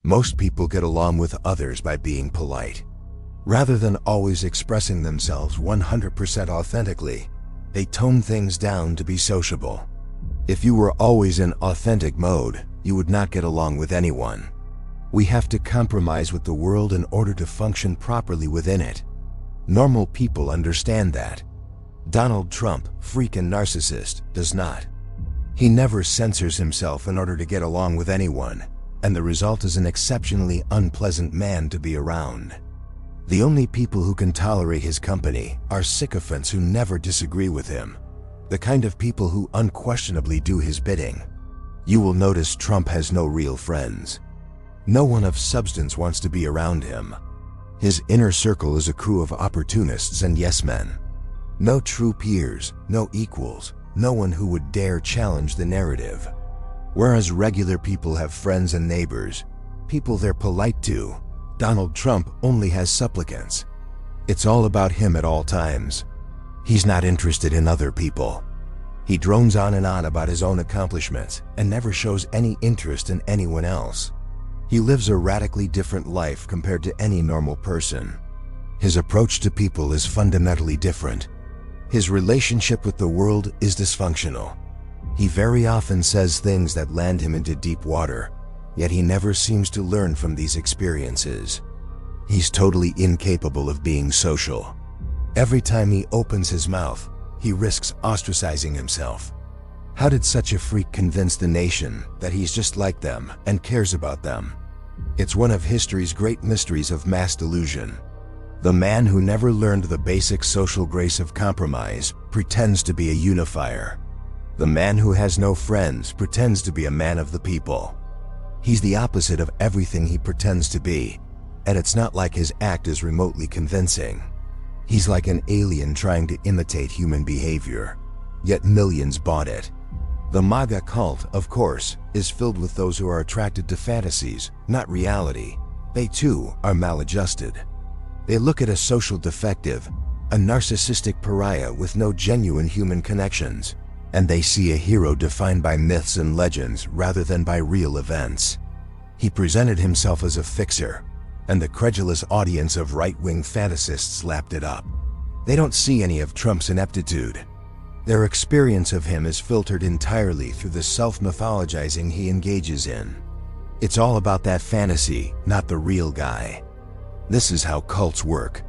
Most people get along with others by being polite. Rather than always expressing themselves 100% authentically, they tone things down to be sociable. If you were always in authentic mode, you would not get along with anyone. We have to compromise with the world in order to function properly within it. Normal people understand that. Donald Trump, freak and narcissist, does not. He never censors himself in order to get along with anyone, and the result is an exceptionally unpleasant man to be around. The only people who can tolerate his company are sycophants who never disagree with him, the kind of people who unquestionably do his bidding. You will notice Trump has no real friends. No one of substance wants to be around him. His inner circle is a crew of opportunists and yes-men. No true peers, no equals, no one who would dare challenge the narrative. Whereas regular people have friends and neighbors, people they're polite to, Donald Trump only has supplicants. It's all about him at all times. He's not interested in other people. He drones on and on about his own accomplishments and never shows any interest in anyone else. He lives a radically different life compared to any normal person. His approach to people is fundamentally different. His relationship with the world is dysfunctional. He very often says things that land him into deep water, yet he never seems to learn from these experiences. He's totally incapable of being social. Every time he opens his mouth, he risks ostracizing himself. How did such a freak convince the nation that he's just like them and cares about them? It's one of history's great mysteries of mass delusion. The man who never learned the basic social grace of compromise pretends to be a unifier. The man who has no friends pretends to be a man of the people. He's the opposite of everything he pretends to be, and it's not like his act is remotely convincing. He's like an alien trying to imitate human behavior, yet millions bought it. The MAGA cult, of course, is filled with those who are attracted to fantasies, not reality. They too are maladjusted. They look at a social defective, a narcissistic pariah with no genuine human connections, and they see a hero defined by myths and legends rather than by real events. He presented himself as a fixer, and the credulous audience of right-wing fantasists lapped it up. They don't see any of Trump's ineptitude. Their experience of him is filtered entirely through the self-mythologizing he engages in. It's all about that fantasy, not the real guy. This is how cults work.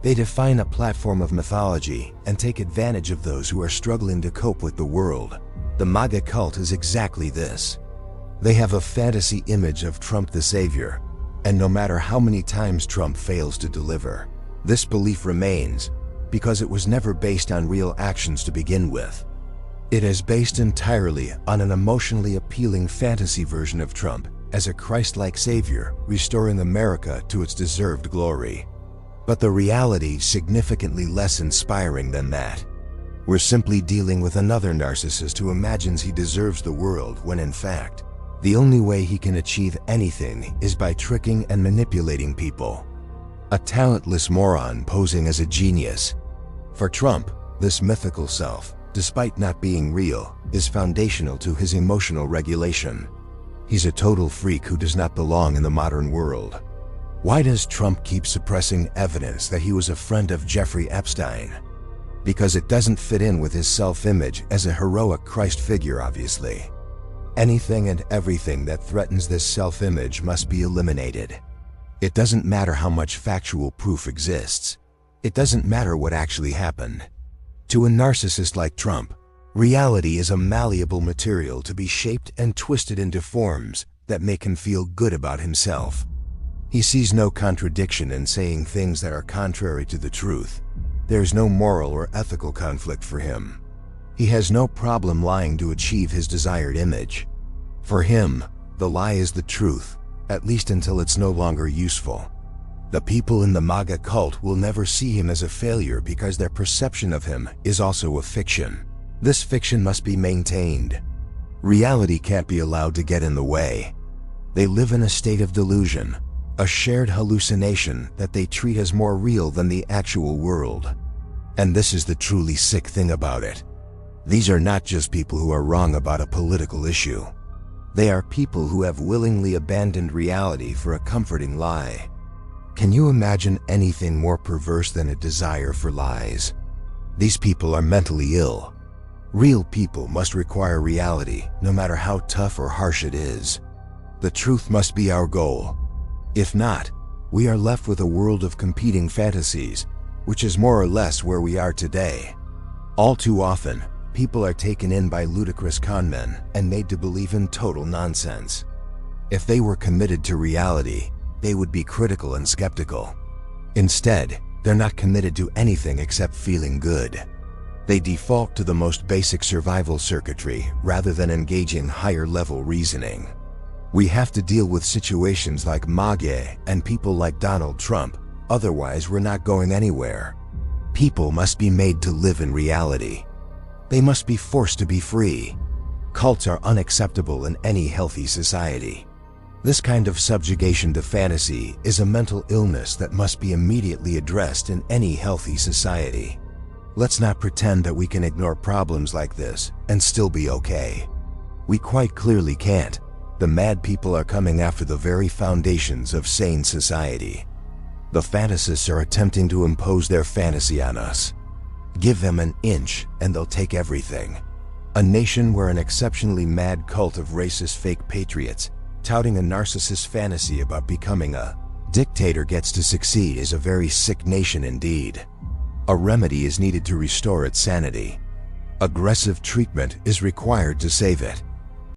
They define a platform of mythology and take advantage of those who are struggling to cope with the world. The MAGA cult is exactly this. They have a fantasy image of Trump the savior, and no matter how many times Trump fails to deliver, this belief remains because it was never based on real actions to begin with. It is based entirely on an emotionally appealing fantasy version of Trump as a Christ-like savior restoring America to its deserved glory. But the reality is significantly less inspiring than that. We're simply dealing with another narcissist who imagines he deserves the world when in fact, the only way he can achieve anything is by tricking and manipulating people. A talentless moron posing as a genius. For Trump, this mythical self, despite not being real, is foundational to his emotional regulation. He's a total freak who does not belong in the modern world. Why does Trump keep suppressing evidence that he was a friend of Jeffrey Epstein? Because it doesn't fit in with his self-image as a heroic Christ figure, obviously. Anything and everything that threatens this self-image must be eliminated. It doesn't matter how much factual proof exists. It doesn't matter what actually happened. To a narcissist like Trump, reality is a malleable material to be shaped and twisted into forms that make him feel good about himself. He sees no contradiction in saying things that are contrary to the truth. There's no moral or ethical conflict for him. He has no problem lying to achieve his desired image. For him, the lie is the truth, at least until it's no longer useful. The people in the MAGA cult will never see him as a failure because their perception of him is also a fiction. This fiction must be maintained. Reality can't be allowed to get in the way. They live in a state of delusion, a shared hallucination that they treat as more real than the actual world. And this is the truly sick thing about it. These are not just people who are wrong about a political issue. They are people who have willingly abandoned reality for a comforting lie. Can you imagine anything more perverse than a desire for lies? These people are mentally ill. Real people must require reality, no matter how tough or harsh it is. The truth must be our goal. If not, we are left with a world of competing fantasies, which is more or less where we are today. All too often, people are taken in by ludicrous conmen and made to believe in total nonsense. If they were committed to reality, they would be critical and skeptical. Instead, they're not committed to anything except feeling good. They default to the most basic survival circuitry rather than engaging higher-level reasoning. We have to deal with situations like MAGA and people like Donald Trump, otherwise we're not going anywhere. People must be made to live in reality. They must be forced to be free. Cults are unacceptable in any healthy society. This kind of subjugation to fantasy is a mental illness that must be immediately addressed in any healthy society. Let's not pretend that we can ignore problems like this and still be okay. We quite clearly can't. The mad people are coming after the very foundations of sane society. The fantasists are attempting to impose their fantasy on us. Give them an inch and they'll take everything. A nation where an exceptionally mad cult of racist fake patriots touting a narcissist fantasy about becoming a dictator gets to succeed is a very sick nation indeed. A remedy is needed to restore its sanity. Aggressive treatment is required to save it.